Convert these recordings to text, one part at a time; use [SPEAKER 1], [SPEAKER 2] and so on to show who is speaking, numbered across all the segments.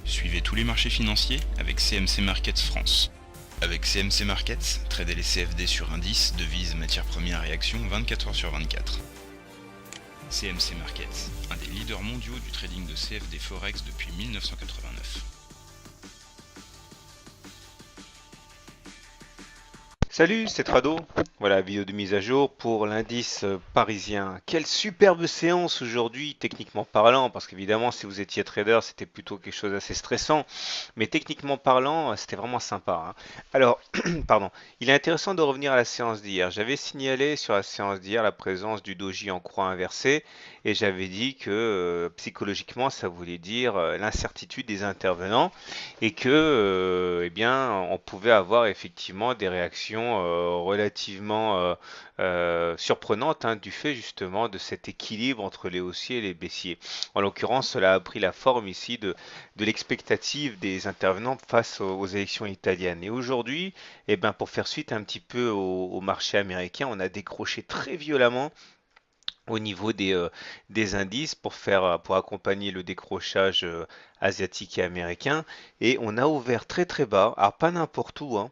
[SPEAKER 1] Suivez tous les marchés financiers avec CMC Markets France. Avec CMC Markets, tradez les CFD sur indices, devises, matières premières et actions 24 heures sur 24. CMC Markets, un des leaders mondiaux du trading de CFD Forex depuis 1989.
[SPEAKER 2] Salut, c'est Trado. Voilà, vidéo de mise à jour pour l'indice parisien. Quelle superbe séance aujourd'hui, techniquement parlant, parce qu'évidemment, si vous étiez trader, c'était plutôt quelque chose d'assez stressant, mais techniquement parlant, c'était vraiment sympa, hein. Alors, pardon, il est intéressant de revenir à la séance d'hier. J'avais signalé sur la séance d'hier la présence du doji en croix inversée, et j'avais dit que psychologiquement, ça voulait dire l'incertitude des intervenants et que, eh bien, on pouvait avoir effectivement des réactions relativement surprenantes, hein, du fait justement de cet équilibre entre les haussiers et les baissiers. En l'occurrence, cela a pris la forme ici de l'expectative des intervenants face aux élections italiennes. Et aujourd'hui, eh ben, pour faire suite un petit peu au marché américain, on a décroché très violemment au niveau des indices pour accompagner le décrochage asiatique et américain. Et on a ouvert très très bas, alors pas n'importe où, hein,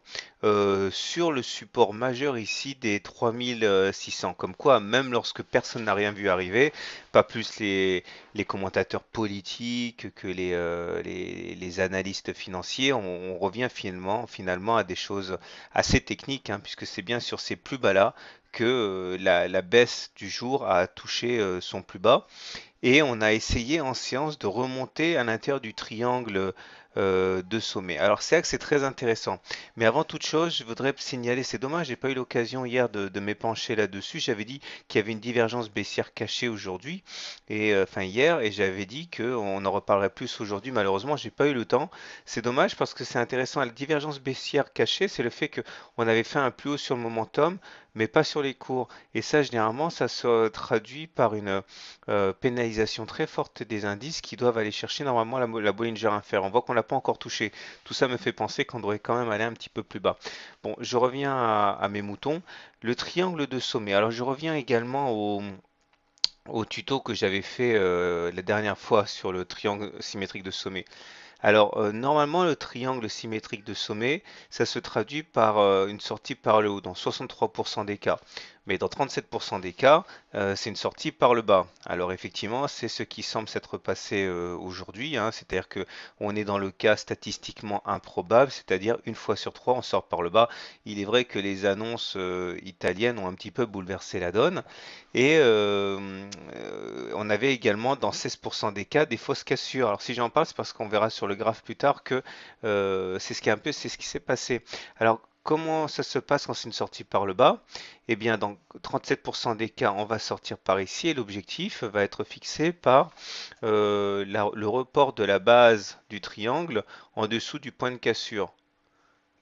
[SPEAKER 2] sur le support majeur ici des 3600. Comme quoi, même lorsque personne n'a rien vu arriver, pas plus les commentateurs politiques que les analystes financiers, on revient finalement à des choses assez techniques, hein, puisque c'est bien sur ces plus bas-là que la baisse du jour a touché son plus bas. Et on a essayé en séance de remonter à l'intérieur du triangle de sommet. Alors c'est vrai que c'est très intéressant. Mais avant toute chose, je voudrais signaler, c'est dommage, j'ai pas eu l'occasion hier de m'épancher là-dessus. J'avais dit qu'il y avait une divergence baissière cachée aujourd'hui, et enfin hier, et j'avais dit qu'on en reparlerait plus aujourd'hui. Malheureusement, j'ai pas eu le temps. C'est dommage parce que c'est intéressant. La divergence baissière cachée, c'est le fait qu'on avait fait un plus haut sur le momentum, mais pas sur les cours. Et ça, généralement, ça se traduit par une pénalisation très forte des indices qui doivent aller chercher normalement la Bollinger inférieure. On voit qu'on l'a pas encore touché. Tout ça me fait penser qu'on devrait quand même aller un petit peu plus bas. Bon, je reviens à mes moutons. Le triangle de sommet. Alors je reviens également au tuto que j'avais fait la dernière fois sur le triangle symétrique de sommet. Alors, normalement, le triangle symétrique de sommet, ça se traduit par une sortie par le haut dans 63% des cas. Mais dans 37% des cas, c'est une sortie par le bas. Alors effectivement, c'est ce qui semble s'être passé aujourd'hui, hein. C'est-à-dire que on est dans le cas statistiquement improbable, c'est-à-dire une fois sur trois, on sort par le bas. Il est vrai que les annonces italiennes ont un petit peu bouleversé la donne. Et on avait également dans 16% des cas des fausses cassures. Alors si j'en parle, c'est parce qu'on verra sur le graphe plus tard que c'est ce qui s'est passé. Alors comment ça se passe quand c'est une sortie par le bas? Eh bien dans 37% des cas, on va sortir par ici et l'objectif va être fixé par le report de la base du triangle en dessous du point de cassure,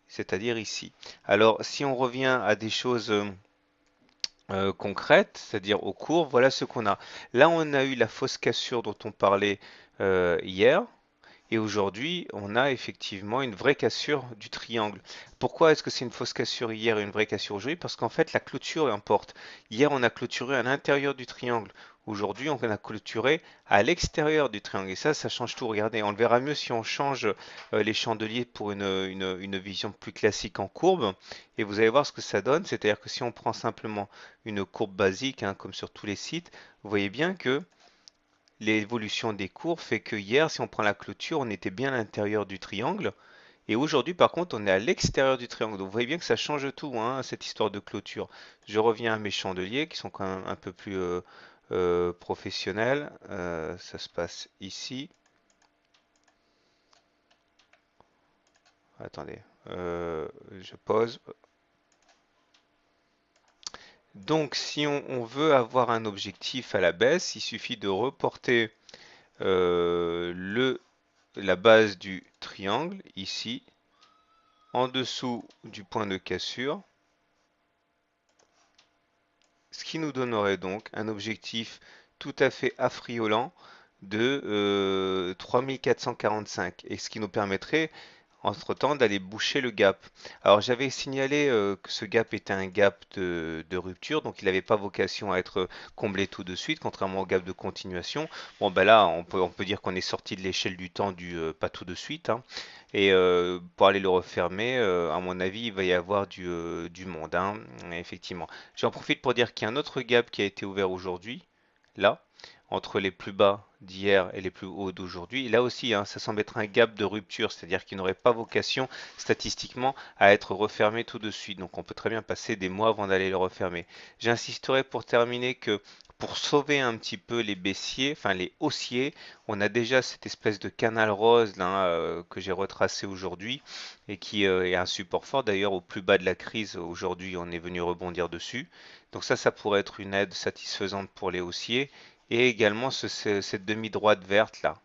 [SPEAKER 2] c'est-à-dire ici. Alors si on revient à des choses concrètes, c'est-à-dire au cours, voilà ce qu'on a. Là, on a eu la fausse cassure dont on parlait hier, et aujourd'hui, on a effectivement une vraie cassure du triangle. Pourquoi est-ce que c'est une fausse cassure hier et une vraie cassure aujourd'hui? Parce qu'en fait, la clôture importe. Hier, on a clôturé à l'intérieur du triangle. Aujourd'hui, on a clôturé à l'extérieur du triangle. Et ça change tout. Regardez, on le verra mieux si on change les chandeliers pour une vision plus classique en courbe. Et vous allez voir ce que ça donne. C'est-à-dire que si on prend simplement une courbe basique, hein, comme sur tous les sites, vous voyez bien que l'évolution des cours fait que hier, si on prend la clôture, on était bien à l'intérieur du triangle. Et aujourd'hui, par contre, on est à l'extérieur du triangle. Donc vous voyez bien que ça change tout, hein, cette histoire de clôture. Je reviens à mes chandeliers qui sont quand même un peu plus professionnels. Ça se passe ici. Attendez, je pose. Donc si on veut avoir un objectif à la baisse, il suffit de reporter la base du triangle ici en dessous du point de cassure, ce qui nous donnerait donc un objectif tout à fait affriolant de 3445, et ce qui nous permettrait entre-temps d'aller boucher le gap. Alors j'avais signalé que ce gap était un gap de rupture, donc il n'avait pas vocation à être comblé tout de suite, contrairement au gap de continuation. Bon ben là, on peut dire qu'on est sorti de l'échelle du temps du pas tout de suite, hein. Et pour aller le refermer, à mon avis, il va y avoir du monde, hein, effectivement. J'en profite pour dire qu'il y a un autre gap qui a été ouvert aujourd'hui, là, entre les plus bas d'hier et les plus hauts d'aujourd'hui. Et là aussi, hein, ça semble être un gap de rupture, c'est-à-dire qu'il n'aurait pas vocation statistiquement à être refermé tout de suite. Donc on peut très bien passer des mois avant d'aller le refermer. J'insisterai pour terminer que pour sauver un petit peu les baissiers, enfin les haussiers, on a déjà cette espèce de canal rose là, que j'ai retracé aujourd'hui et qui est un support fort. D'ailleurs, au plus bas de la crise, aujourd'hui, on est venu rebondir dessus. Donc ça pourrait être une aide satisfaisante pour les haussiers. Et également cette demi-droite verte là.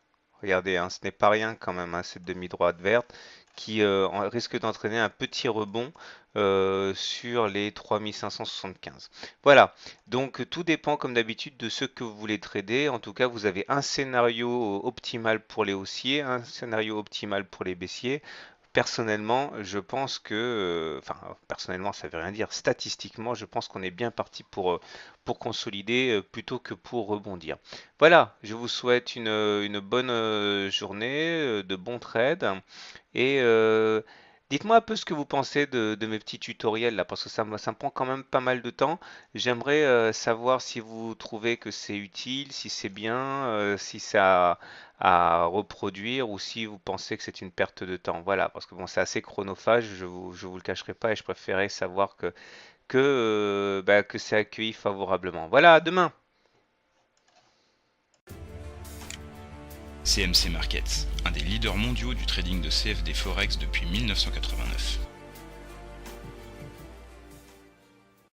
[SPEAKER 2] Regardez, hein, ce n'est pas rien quand même, hein, cette demi-droite verte qui risque d'entraîner un petit rebond sur les 3575. Voilà, donc tout dépend comme d'habitude de ce que vous voulez trader. En tout cas, vous avez un scénario optimal pour les haussiers, un scénario optimal pour les baissiers. Personnellement, je pense que, enfin, personnellement, ça veut rien dire. Statistiquement, je pense qu'on est bien parti pour consolider plutôt que pour rebondir. Voilà, je vous souhaite une bonne journée, de bons trades et dites-moi un peu ce que vous pensez de mes petits tutoriels là, parce que ça me prend quand même pas mal de temps. J'aimerais savoir si vous trouvez que c'est utile, si c'est bien, si ça à reproduire ou si vous pensez que c'est une perte de temps. Voilà, parce que bon, c'est assez chronophage, je vous le cacherai pas et je préférais savoir que c'est accueilli favorablement. Voilà, à demain.
[SPEAKER 1] CMC Markets, un des leaders mondiaux du trading de CFD Forex depuis 1989.